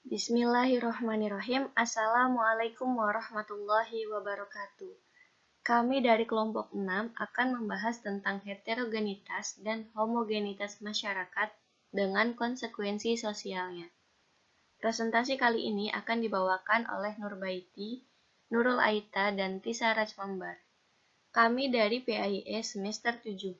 Bismillahirrohmanirrohim. Assalamualaikum warahmatullahi wabarakatuh. Kami dari kelompok 6 akan membahas tentang heterogenitas dan homogenitas masyarakat dengan konsekuensi sosialnya. Presentasi kali ini akan dibawakan oleh Nurbaiti, Nurul Aita, dan Tisa Rajmambar. Kami dari PAIE semester 7.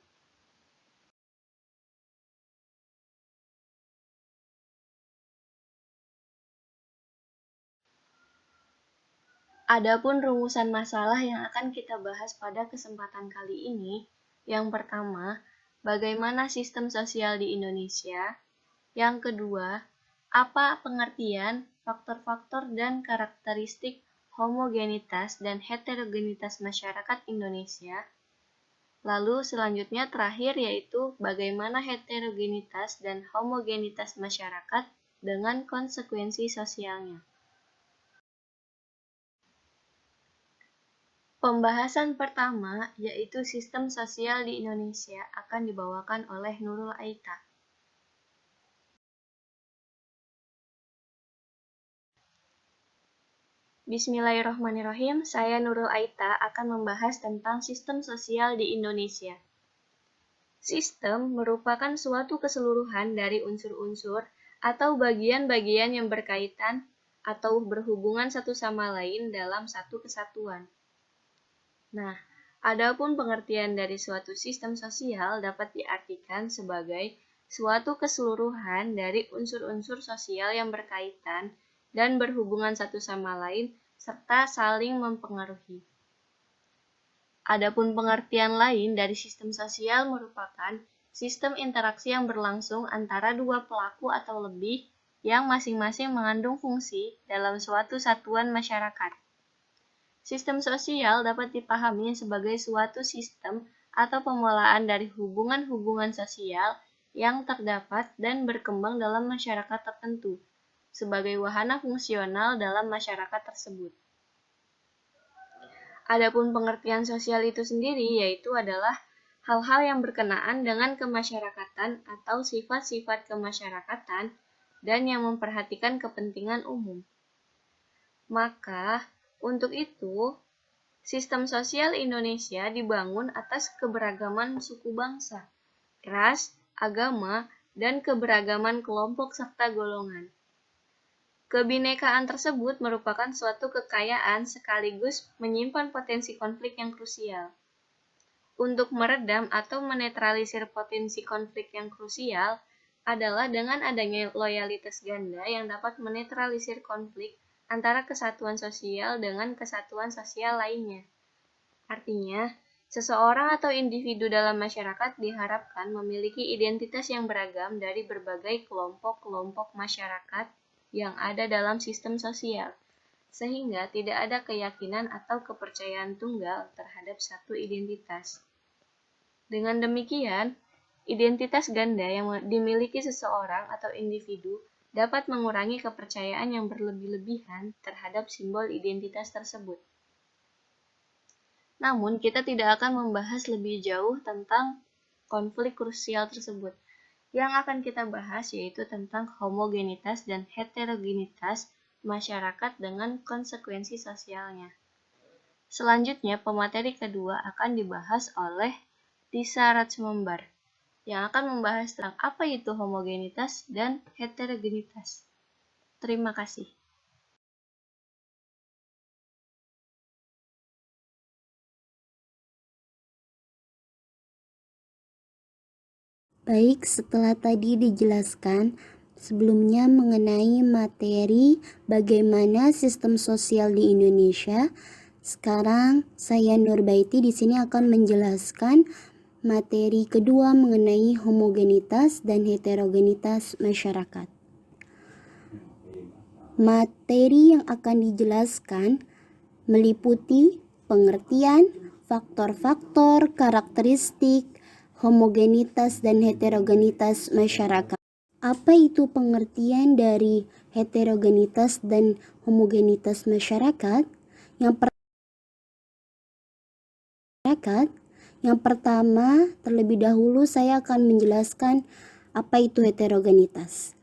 Adapun rumusan masalah yang akan kita bahas pada kesempatan kali ini, yang pertama, bagaimana sistem sosial di Indonesia. Yang kedua, apa pengertian, faktor-faktor, dan karakteristik homogenitas dan heterogenitas masyarakat Indonesia. Lalu selanjutnya terakhir yaitu bagaimana heterogenitas dan homogenitas masyarakat dengan konsekuensi sosialnya. Pembahasan pertama, yaitu sistem sosial di Indonesia, akan dibawakan oleh Nurul Aita. Bismillahirrahmanirrahim, saya Nurul Aita akan membahas tentang sistem sosial di Indonesia. Sistem merupakan suatu keseluruhan dari unsur-unsur atau bagian-bagian yang berkaitan atau berhubungan satu sama lain dalam satu kesatuan. Nah, adapun pengertian dari suatu sistem sosial dapat diartikan sebagai suatu keseluruhan dari unsur-unsur sosial yang berkaitan dan berhubungan satu sama lain serta saling mempengaruhi. Adapun pengertian lain dari sistem sosial merupakan sistem interaksi yang berlangsung antara dua pelaku atau lebih yang masing-masing mengandung fungsi dalam suatu satuan masyarakat. Sistem sosial dapat dipahami sebagai suatu sistem atau pemulaan dari hubungan-hubungan sosial yang terdapat dan berkembang dalam masyarakat tertentu, sebagai wahana fungsional dalam masyarakat tersebut. Adapun pengertian sosial itu sendiri yaitu adalah hal-hal yang berkenaan dengan kemasyarakatan atau sifat-sifat kemasyarakatan dan yang memperhatikan kepentingan umum. Maka, untuk itu, sistem sosial Indonesia dibangun atas keberagaman suku bangsa, ras, agama, dan keberagaman kelompok serta golongan. Kebinekaan tersebut merupakan suatu kekayaan sekaligus menyimpan potensi konflik yang krusial. Untuk meredam atau menetralisir potensi konflik yang krusial adalah dengan adanya loyalitas ganda yang dapat menetralisir konflik antara kesatuan sosial dengan kesatuan sosial lainnya. Artinya, seseorang atau individu dalam masyarakat diharapkan memiliki identitas yang beragam dari berbagai kelompok-kelompok masyarakat yang ada dalam sistem sosial, sehingga tidak ada keyakinan atau kepercayaan tunggal terhadap satu identitas. Dengan demikian, identitas ganda yang dimiliki seseorang atau individu dapat mengurangi kepercayaan yang berlebih-lebihan terhadap simbol identitas tersebut. Namun, kita tidak akan membahas lebih jauh tentang konflik krusial tersebut. Yang akan kita bahas yaitu tentang homogenitas dan heterogenitas masyarakat dengan konsekuensi sosialnya. Selanjutnya, pemateri kedua akan dibahas oleh Tisa Rajmambar, yang akan membahas tentang apa itu homogenitas dan heterogenitas. Terima kasih. Baik, setelah tadi dijelaskan sebelumnya mengenai materi bagaimana sistem sosial di Indonesia, sekarang saya Nurbaiti di sini akan menjelaskan materi kedua mengenai homogenitas dan heterogenitas masyarakat. Materi yang akan dijelaskan meliputi pengertian, faktor-faktor, karakteristik, homogenitas dan heterogenitas masyarakat. Apa itu pengertian dari heterogenitas dan homogenitas masyarakat? Yang pertama, terlebih dahulu saya akan menjelaskan apa itu heterogenitas.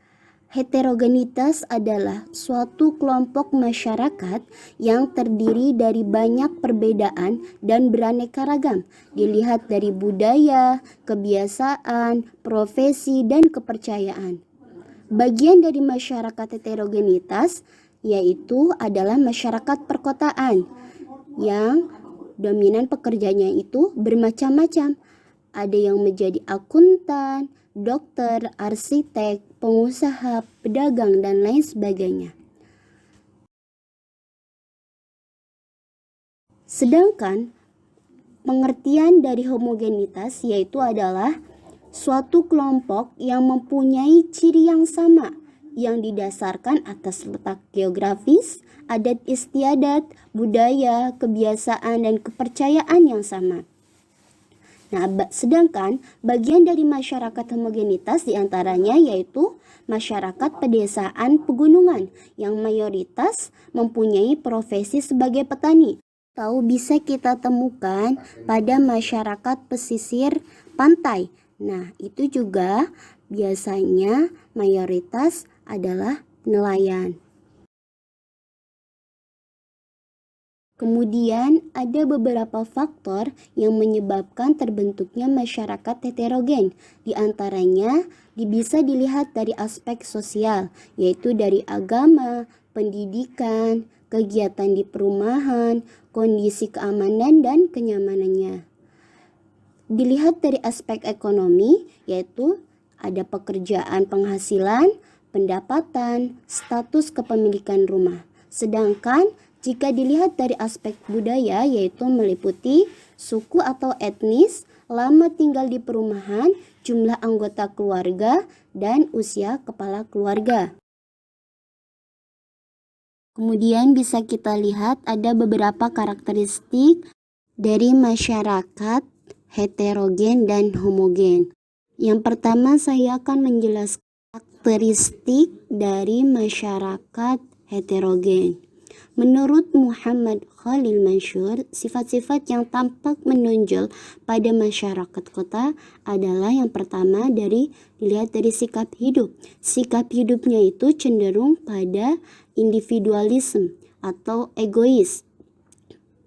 Heterogenitas adalah suatu kelompok masyarakat yang terdiri dari banyak perbedaan dan beraneka ragam, dilihat dari budaya, kebiasaan, profesi, dan kepercayaan. Bagian dari masyarakat heterogenitas yaitu adalah masyarakat perkotaan yang dominan pekerjaannya itu bermacam-macam. Ada yang menjadi akuntan, dokter, arsitek, pengusaha, pedagang, dan lain sebagainya. Sedangkan pengertian dari homogenitas yaitu adalah suatu kelompok yang mempunyai ciri yang sama yang didasarkan atas letak geografis, adat istiadat, budaya, kebiasaan, dan kepercayaan yang sama. Nah, sedangkan bagian dari masyarakat homogenitas diantaranya yaitu masyarakat pedesaan pegunungan yang mayoritas mempunyai profesi sebagai petani. Atau bisa kita temukan pada masyarakat pesisir pantai. Nah, itu juga biasanya mayoritas adalah nelayan. Kemudian ada beberapa faktor yang menyebabkan terbentuknya masyarakat heterogen. Di antaranya bisa dilihat dari aspek sosial, yaitu dari agama, pendidikan, kegiatan di perumahan, kondisi keamanan dan kenyamanannya. Dilihat dari aspek ekonomi, yaitu ada pekerjaan penghasilan, pendapatan, status kepemilikan rumah. Sedangkan jika dilihat dari aspek budaya, yaitu meliputi suku atau etnis, lama tinggal di perumahan, jumlah anggota keluarga, dan usia kepala keluarga. Kemudian bisa kita lihat ada beberapa karakteristik dari masyarakat heterogen dan homogen. Yang pertama saya akan menjelaskan karakteristik dari masyarakat heterogen. Menurut Muhammad Khalil Mansur, sifat-sifat yang tampak menonjol pada masyarakat kota adalah yang pertama dilihat dari sikap hidup. Sikap hidupnya itu cenderung pada individualisme atau egois.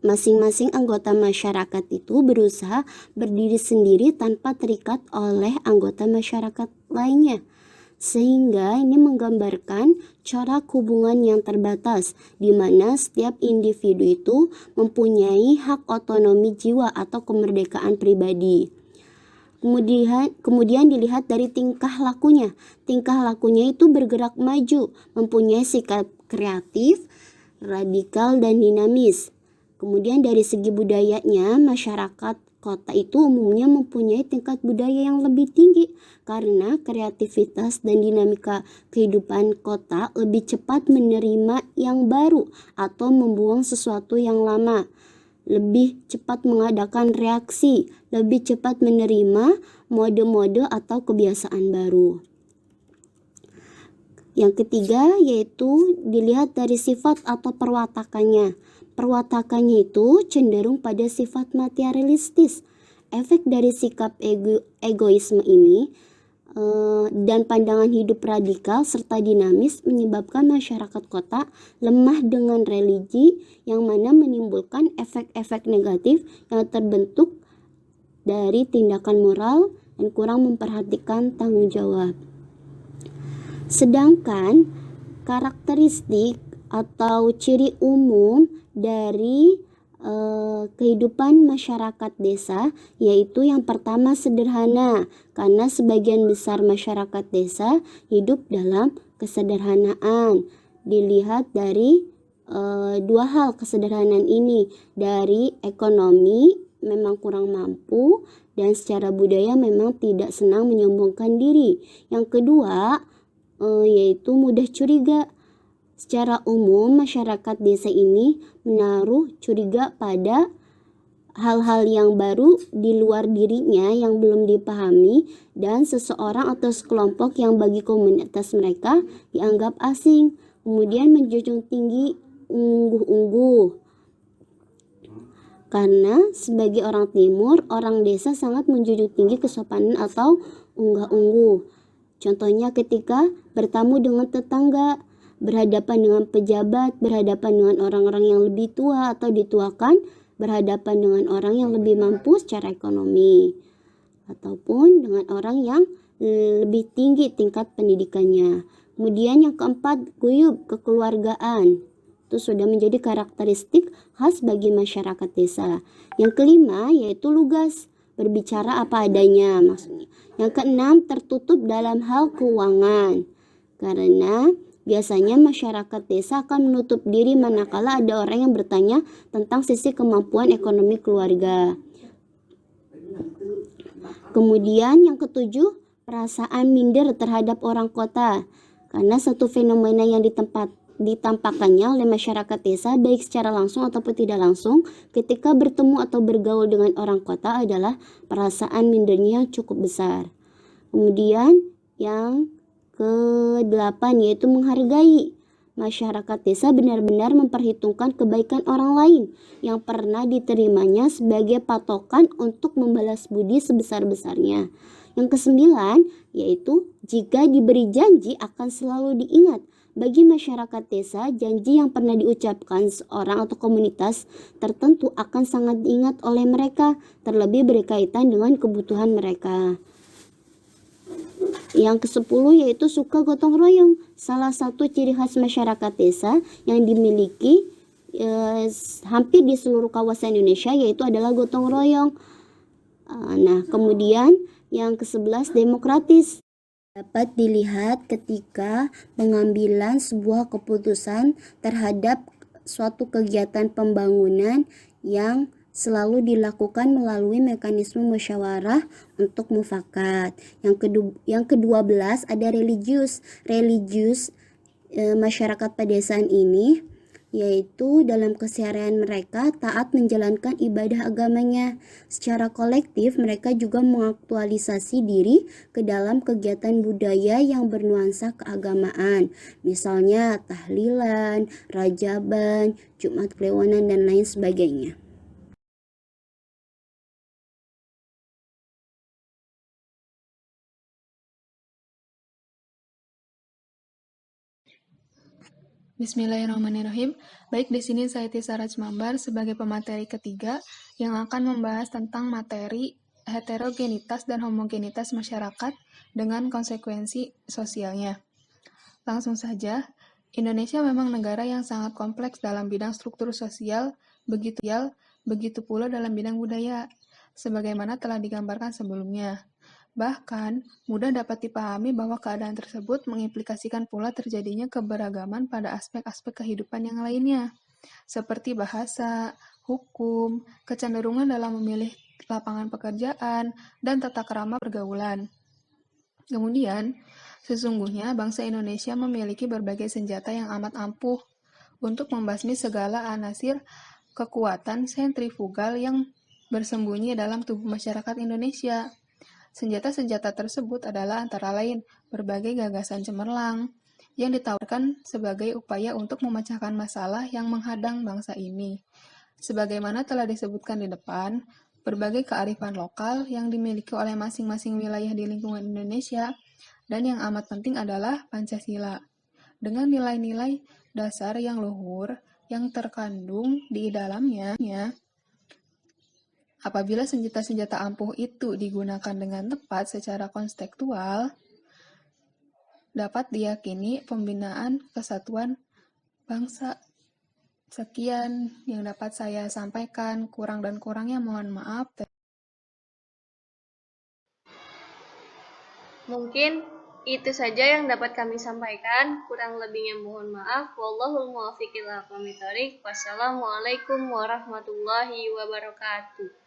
Masing-masing anggota masyarakat itu berusaha berdiri sendiri tanpa terikat oleh anggota masyarakat lainnya. Sehingga ini menggambarkan corak hubungan yang terbatas, di mana setiap individu itu mempunyai hak otonomi jiwa atau kemerdekaan pribadi. Kemudian dilihat dari tingkah lakunya. Tingkah lakunya itu bergerak maju, mempunyai sikap kreatif, radikal, dan dinamis. Kemudian dari segi budayanya, masyarakat kota itu umumnya mempunyai tingkat budaya yang lebih tinggi karena kreativitas dan dinamika kehidupan kota lebih cepat menerima yang baru atau membuang sesuatu yang lama, lebih cepat mengadakan reaksi, lebih cepat menerima mode-mode atau kebiasaan baru. Yang ketiga yaitu dilihat dari sifat atau perwatakannya. Perwatakannya itu cenderung pada sifat materialistis. Efek dari sikap egoisme ini dan pandangan hidup radikal serta dinamis menyebabkan masyarakat kota lemah dengan religi yang mana menimbulkan efek-efek negatif yang terbentuk dari tindakan moral dan kurang memperhatikan tanggung jawab. Sedangkan karakteristik atau ciri umum dari kehidupan masyarakat desa yaitu yang pertama sederhana, karena sebagian besar masyarakat desa hidup dalam kesederhanaan. Dilihat dari dua hal kesederhanaan ini, dari ekonomi memang kurang mampu dan secara budaya memang tidak senang menyombongkan diri. Yang kedua yaitu mudah curiga. Secara umum masyarakat desa ini menaruh curiga pada hal-hal yang baru di luar dirinya yang belum dipahami dan seseorang atau sekelompok yang bagi komunitas mereka dianggap asing. Kemudian menjunjung tinggi ungguh-ungguh. Karena sebagai orang timur, orang desa sangat menjunjung tinggi kesopanan atau unggah-ungguh. Contohnya ketika bertamu dengan tetangga, berhadapan dengan pejabat, berhadapan dengan orang-orang yang lebih tua atau dituakan, berhadapan dengan orang yang lebih mampu secara ekonomi, ataupun dengan orang yang lebih tinggi tingkat pendidikannya. Kemudian yang keempat, guyub, kekeluargaan. Itu sudah menjadi karakteristik khas bagi masyarakat desa. Yang kelima yaitu lugas, berbicara apa adanya maksudnya. Yang keenam, tertutup dalam hal keuangan. Karena biasanya masyarakat desa akan menutup diri manakala ada orang yang bertanya tentang sisi kemampuan ekonomi keluarga. Kemudian yang ketujuh, perasaan minder terhadap orang kota. Karena satu fenomena yang ditampakkannya oleh masyarakat desa baik secara langsung ataupun tidak langsung ketika bertemu atau bergaul dengan orang kota adalah perasaan mindernya yang cukup besar. Kemudian yang ke-8 yaitu menghargai. Masyarakat desa benar-benar memperhitungkan kebaikan orang lain yang pernah diterimanya sebagai patokan untuk membalas budi sebesar-besarnya. Yang ke-9 yaitu jika diberi janji akan selalu diingat. Bagi masyarakat desa, janji yang pernah diucapkan seorang atau komunitas tertentu akan sangat diingat oleh mereka, terlebih berkaitan dengan kebutuhan mereka. Yang ke-10 yaitu suka gotong royong. Salah satu ciri khas masyarakat desa yang dimiliki hampir di seluruh kawasan Indonesia yaitu adalah gotong royong. Nah, kemudian yang ke-11 demokratis. Dapat dilihat ketika pengambilan sebuah keputusan terhadap suatu kegiatan pembangunan yang selalu dilakukan melalui mekanisme musyawarah untuk mufakat. Yang ke-12 ada religius. Masyarakat pedesaan ini yaitu dalam keseharian mereka taat menjalankan ibadah agamanya. Secara kolektif mereka juga mengaktualisasi diri ke dalam kegiatan budaya yang bernuansa keagamaan, misalnya tahlilan, rajaban, Jumat Kliwonan, dan lain sebagainya. Bismillahirrahmanirrahim. Baik, di sini saya Tisa Rajmambar sebagai pemateri ketiga yang akan membahas tentang materi heterogenitas dan homogenitas masyarakat dengan konsekuensi sosialnya. Langsung saja, Indonesia memang negara yang sangat kompleks dalam bidang struktur sosial, begitu pula dalam bidang budaya, sebagaimana telah digambarkan sebelumnya. Bahkan, mudah dapat dipahami bahwa keadaan tersebut mengimplikasikan pula terjadinya keberagaman pada aspek-aspek kehidupan yang lainnya, seperti bahasa, hukum, kecenderungan dalam memilih lapangan pekerjaan, dan tata krama pergaulan. Kemudian, sesungguhnya bangsa Indonesia memiliki berbagai senjata yang amat ampuh untuk membasmi segala anasir kekuatan sentrifugal yang bersembunyi dalam tubuh masyarakat Indonesia. Senjata-senjata tersebut adalah antara lain berbagai gagasan cemerlang yang ditawarkan sebagai upaya untuk memecahkan masalah yang menghadang bangsa ini. Sebagaimana telah disebutkan di depan, berbagai kearifan lokal yang dimiliki oleh masing-masing wilayah di lingkungan Indonesia dan yang amat penting adalah Pancasila. Dengan nilai-nilai dasar yang luhur yang terkandung di dalamnya, apabila senjata-senjata ampuh itu digunakan dengan tepat secara konstekstual, dapat diyakini pembinaan kesatuan bangsa. Sekian yang dapat saya sampaikan, kurang dan kurangnya mohon maaf. Mungkin itu saja yang dapat kami sampaikan. Kurang lebihnya mohon maaf. Wallahul muwaffiq ila aqwamit thoriq. Wassalamualaikum warahmatullahi wabarakatuh.